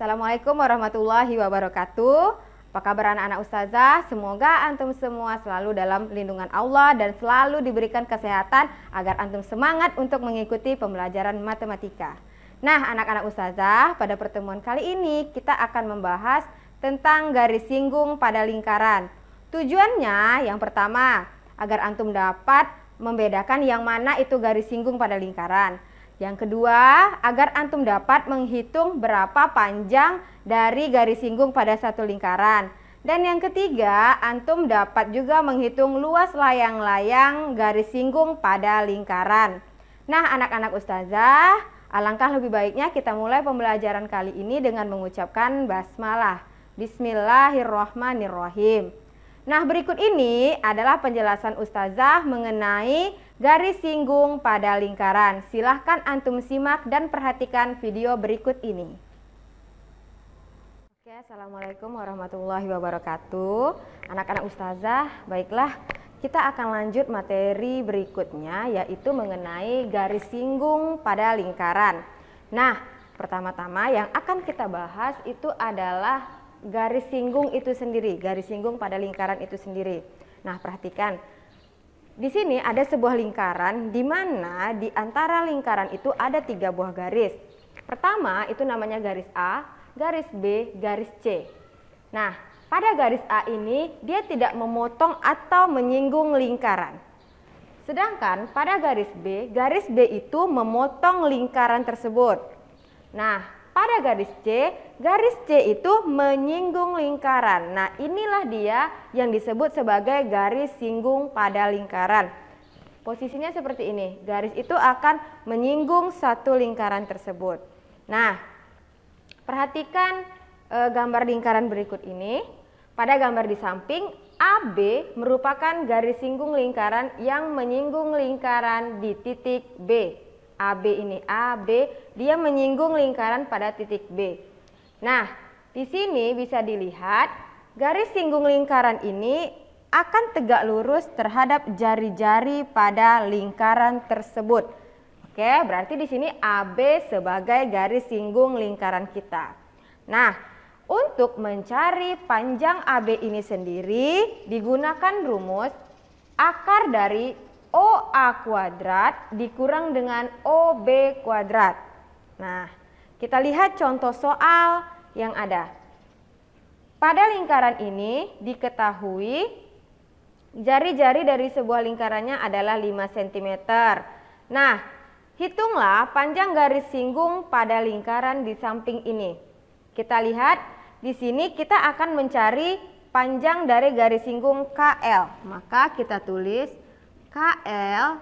Assalamualaikum warahmatullahi wabarakatuh. Apa kabar anak-anak ustazah? Semoga antum semua selalu dalam lindungan Allah dan selalu diberikan kesehatan agar antum semangat untuk mengikuti pembelajaran matematika. Nah, anak-anak ustazah, pada pertemuan kali ini kita akan membahas tentang garis singgung pada lingkaran. Tujuannya yang pertama, agar antum dapat membedakan yang mana itu garis singgung pada lingkaran. Yang kedua, agar antum dapat menghitung berapa panjang dari garis singgung pada satu lingkaran. Dan yang ketiga, antum dapat juga menghitung luas layang-layang garis singgung pada lingkaran. Nah, anak-anak ustazah, alangkah lebih baiknya kita mulai pembelajaran kali ini dengan mengucapkan basmalah. Bismillahirrohmanirrohim. Nah, berikut ini adalah penjelasan ustazah mengenai garis singgung pada lingkaran. Silahkan antum simak dan perhatikan video berikut ini. Oke, assalamualaikum warahmatullahi wabarakatuh. Anak-anak ustazah, baiklah, kita akan lanjut materi berikutnya, yaitu mengenai garis singgung pada lingkaran. Nah, pertama-tama yang akan kita bahas itu adalah garis singgung itu sendiri, garis singgung pada lingkaran itu sendiri. Nah, perhatikan. Di sini ada sebuah lingkaran di mana di antara lingkaran itu ada 3 buah garis. Pertama itu namanya garis A, garis B, garis C. Nah, pada garis A ini dia tidak memotong atau menyinggung lingkaran. Sedangkan pada garis B itu memotong lingkaran tersebut. Nah, pada garis C itu menyinggung lingkaran. Nah, inilah dia yang disebut sebagai garis singgung pada lingkaran. Posisinya seperti ini. Garis itu akan menyinggung satu lingkaran tersebut. Nah, perhatikan gambar lingkaran berikut ini. Pada gambar di samping, AB merupakan garis singgung lingkaran yang menyinggung lingkaran di titik B. AB ini, AB, dia menyinggung lingkaran pada titik B. Nah, di sini bisa dilihat garis singgung lingkaran ini akan tegak lurus terhadap jari-jari pada lingkaran tersebut. Oke, berarti di sini AB sebagai garis singgung lingkaran kita. Nah, untuk mencari panjang AB ini sendiri digunakan rumus akar dari OA kuadrat dikurang dengan OB kuadrat. Nah, kita lihat contoh soal yang ada. Pada lingkaran ini diketahui jari-jari dari sebuah lingkarannya adalah 5 cm. Nah, hitunglah panjang garis singgung pada lingkaran di samping ini. Kita lihat di sini kita akan mencari panjang dari garis singgung KL. Maka kita tulis KL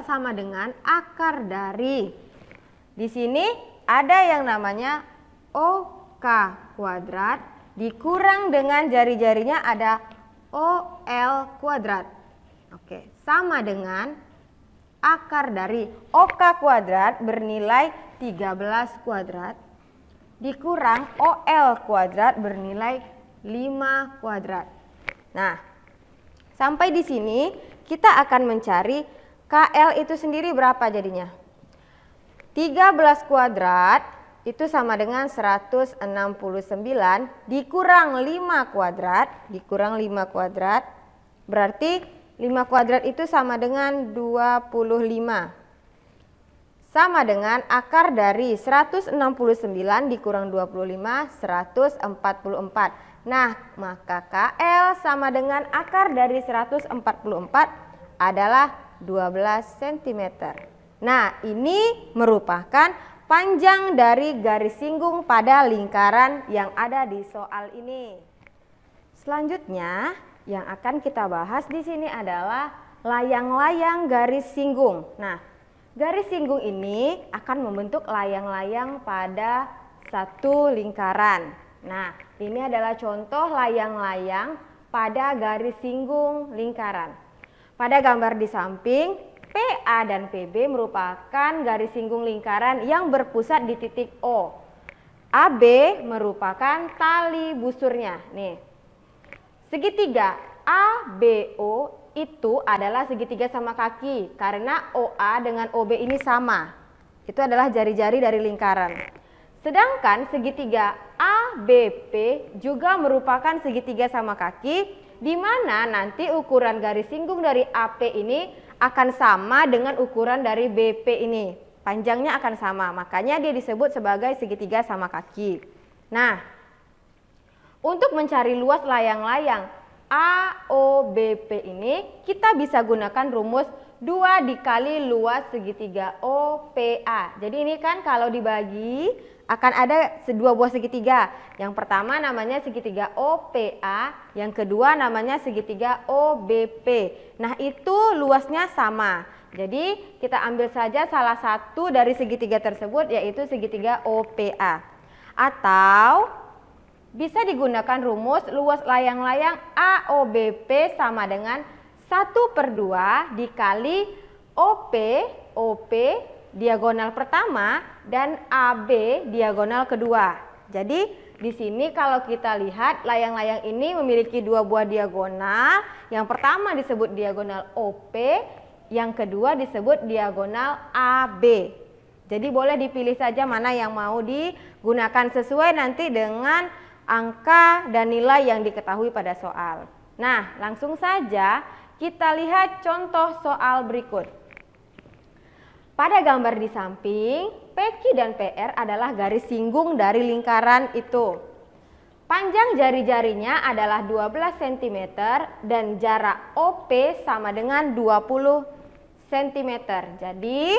sama dengan akar dari, di sini ada yang namanya OK kuadrat dikurang dengan jari-jarinya ada OL kuadrat. Oke, sama dengan akar dari OK kuadrat bernilai 13 kuadrat dikurang OL kuadrat bernilai 5 kuadrat. Nah, sampai di sini kita akan mencari KL itu sendiri berapa jadinya. 13 kuadrat itu sama dengan 169 dikurang 5 kuadrat. Berarti 5 kuadrat itu sama dengan 25. Sama dengan akar dari 169 dikurang 25, 144. Nah, maka KL sama dengan akar dari 144 adalah 12 cm. Nah, ini merupakan panjang dari garis singgung pada lingkaran yang ada di soal ini. Selanjutnya, yang akan kita bahas di sini adalah layang-layang garis singgung. Nah, garis singgung ini akan membentuk layang-layang pada satu lingkaran. Nah, ini adalah contoh layang-layang pada garis singgung lingkaran. Pada gambar di samping, PA dan PB merupakan garis singgung lingkaran yang berpusat di titik O. AB merupakan tali busurnya. Nih, segitiga ABO itu adalah segitiga sama kaki karena OA dengan OB ini sama. Itu adalah jari-jari dari lingkaran. Sedangkan segitiga ABP juga merupakan segitiga sama kaki, di mana nanti ukuran garis singgung dari AP ini akan sama dengan ukuran dari BP ini. Panjangnya akan sama, makanya dia disebut sebagai segitiga sama kaki. Nah, untuk mencari luas layang-layang AOBP ini, kita bisa gunakan rumus 2 dikali luas segitiga OPA. Jadi ini kan kalau dibagi akan ada dua buah segitiga. Yang pertama namanya segitiga OPA, yang kedua namanya segitiga OBP. Nah, itu luasnya sama. Jadi kita ambil saja salah satu dari segitiga tersebut, yaitu segitiga OPA. Atau bisa digunakan rumus luas layang-layang AOBP sama dengan 1/2 dikali OP diagonal pertama dan AB diagonal kedua. Jadi di sini kalau kita lihat layang-layang ini memiliki dua buah diagonal. Yang pertama disebut diagonal OP, yang kedua disebut diagonal AB. Jadi boleh dipilih saja mana yang mau digunakan sesuai nanti dengan angka dan nilai yang diketahui pada soal. Nah, langsung saja kita lihat contoh soal berikut. Pada gambar di samping, PQ dan PR adalah garis singgung dari lingkaran itu. Panjang jari-jarinya adalah 12 cm dan jarak OP sama dengan 20 cm. Jadi,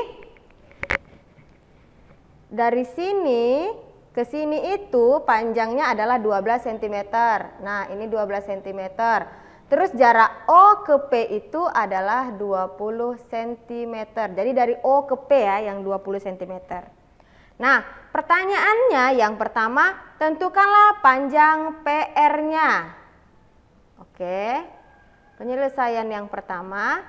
dari sini ke sini itu panjangnya adalah 12 cm. Nah, ini 12 cm. Terus jarak O ke P itu adalah 20 cm. Jadi dari O ke P ya yang 20 cm. Nah, pertanyaannya yang pertama, tentukanlah panjang PR-nya. Oke. Penyelesaian yang pertama,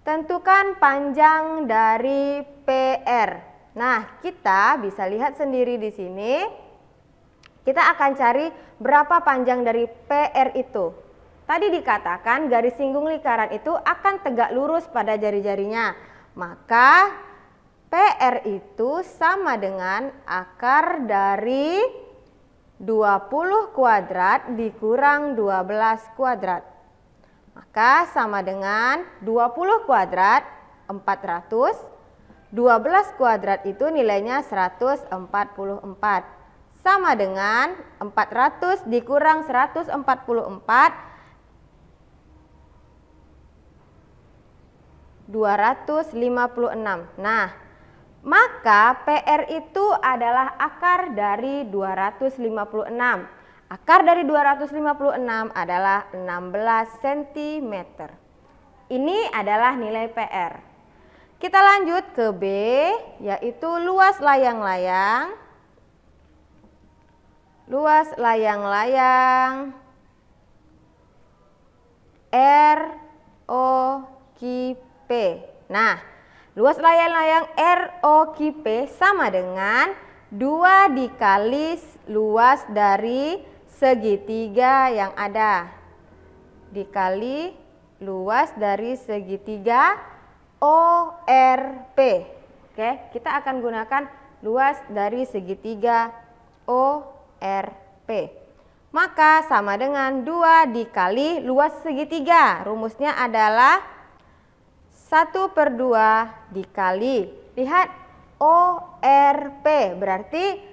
tentukan panjang dari PR. Nah, kita bisa lihat sendiri di sini. Kita akan cari berapa panjang dari PR itu. Tadi dikatakan garis singgung lingkaran itu akan tegak lurus pada jari-jarinya. Maka PR itu sama dengan akar dari 20 kuadrat dikurang 12 kuadrat. Maka sama dengan 20 kuadrat 400, 12 kuadrat itu nilainya 144. Sama dengan 400 dikurang 144, 256. Nah, maka PR itu adalah akar dari 256. Akar dari 256 adalah 16 cm. Ini adalah nilai PR. Kita lanjut ke B, yaitu luas layang-layang. Luas layang-layang ROQP. Nah, luas layang-layang ROQP sama dengan 2 dikali luas dari segitiga yang ada. Dikali luas dari segitiga ORP. Oke, kita akan gunakan luas dari segitiga ORP. Maka sama dengan 2 dikali luas segitiga. Rumusnya adalah 1/2 dikali. Lihat ORP, berarti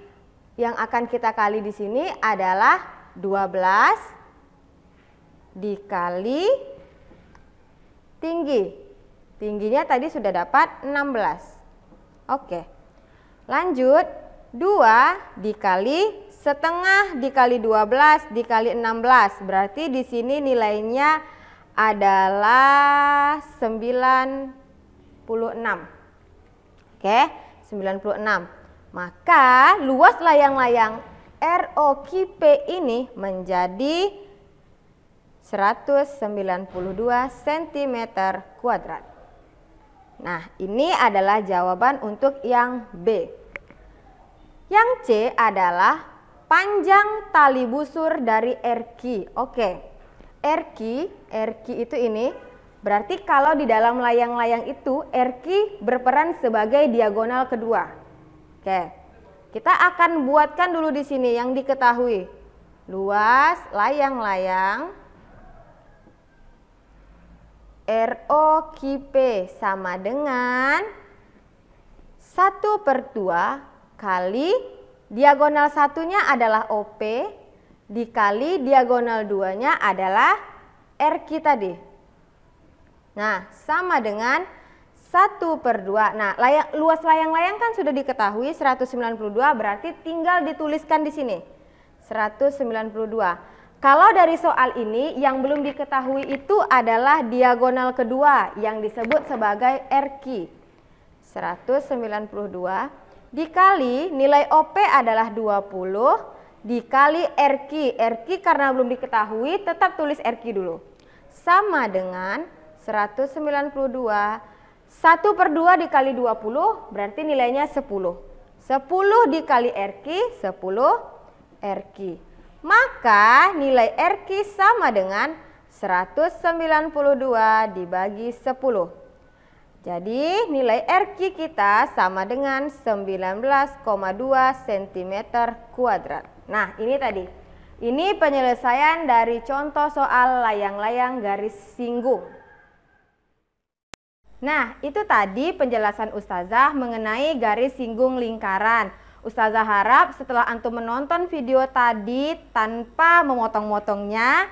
yang akan kita kali di sini adalah 12 dikali tinggi. Tingginya tadi sudah dapat 16. Oke. Lanjut, 2 dikali setengah dikali 12 dikali 16. Berarti di sini nilainya adalah 96. Oke, 96. Maka luas layang-layang ROQP ini menjadi 192 cm kuadrat. Nah, ini adalah jawaban untuk yang B. Yang C adalah panjang tali busur dari RQ. Oke. RQ itu ini berarti kalau di dalam layang-layang itu RQ berperan sebagai diagonal kedua. Oke. Kita akan buatkan dulu di sini yang diketahui. Luas layang-layang ROQP sama dengan 1/2 kali diagonal satunya adalah OP dikali diagonal 2-nya adalah RQ tadi. Nah, sama dengan 1/2. Nah, luas layang-layang kan sudah diketahui 192, berarti tinggal dituliskan di sini. 192. Kalau dari soal ini yang belum diketahui itu adalah diagonal kedua yang disebut sebagai RQ. 192 dikali nilai OP adalah 20 dikali RQ. RQ karena belum diketahui tetap tulis RQ dulu. Sama dengan 192. 1/2 dikali 20 berarti nilainya 10. 10 dikali RQ, 10 RQ. Maka nilai RQ sama dengan 192 dibagi 10. Jadi nilai RQ kita sama dengan 19,2 cm². Nah, ini tadi. Ini penyelesaian dari contoh soal layang-layang garis singgung. Nah, itu tadi penjelasan Ustazah mengenai garis singgung lingkaran. Ustazah harap setelah antum menonton video tadi tanpa memotong-motongnya,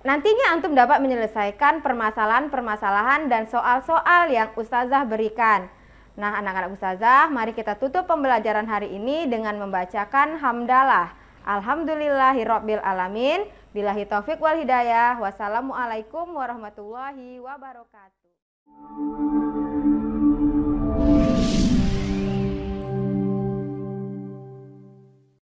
nantinya antum dapat menyelesaikan permasalahan-permasalahan dan soal-soal yang Ustazah berikan. Nah, anak-anak Ustazah, mari kita tutup pembelajaran hari ini dengan membacakan hamdalah. Alhamdulillahirabbil alamin. Billahi taufik wal hidayah. Wassalamualaikum warahmatullahi wabarakatuh.